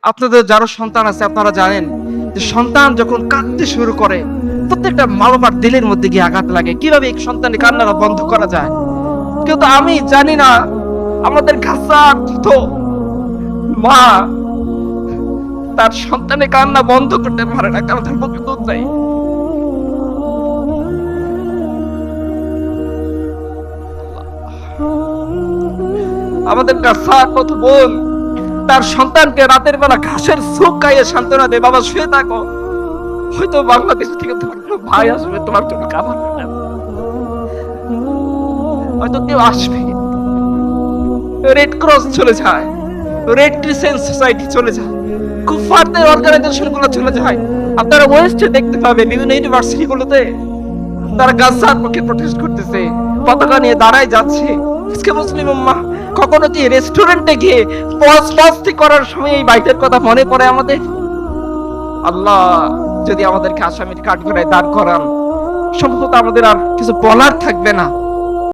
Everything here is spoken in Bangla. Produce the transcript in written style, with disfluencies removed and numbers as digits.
আপনাদের যারা সন্তান আছে আপনারা জানেন যে সন্তান যখন কাঁদতে শুরু করে প্রত্যেকটা মা বাবার দিলের মধ্যে গিয়ে আঘাত লাগে। কিভাবে এক সন্তানের কান্নাটা বন্ধ করা যায়? কিন্তু আমি জানি না আমাদের গাছার তো মা তার সন্তানের কান্না বন্ধ করতে পারে না, কারণ তার মুখে দুধ নাই। আমাদের গাছার কত বোন তার সন্তানকে রাতের বেলা ঘাসের সুপ খাইয়ে সান্ত্বনা দেয়, বাবা শুয়ে থাকো, হয়তো বাংলাদেশ থেকে তোমার কোনো ভাই আসবে তোমার জন্য খাবার আনবে, হয়তো কেউ আসবে। রেড ক্রস চলে যায়, রেড ক্রিসেন্ট সোসাইটি চলে যায়, খুব ফার্দার অর্গানাইজেশন গুলো চলে যায়। আপনারা ওয়েস্টে দেখতে পাবেন বিভিন্ন ইউনিভার্সিটি গুলোতে তারা গাজার পক্ষে প্রটেস্ট করতেছে, পতাকা নিয়ে দাঁড়ায় যাচ্ছে। আজকে মুসলিম উম্মাহ কখনো কি রেস্টুরেন্টে গিয়ে পজপাস্তি করার সময় এই বাইটের কথা মনে পড়ে আমাদের? আল্লাহ যদি আমাদেরকে আসামির কাঠগড়ায় দাঁড় করান, সম্ভবত আমাদের আর কিছু বলার থাকবে না।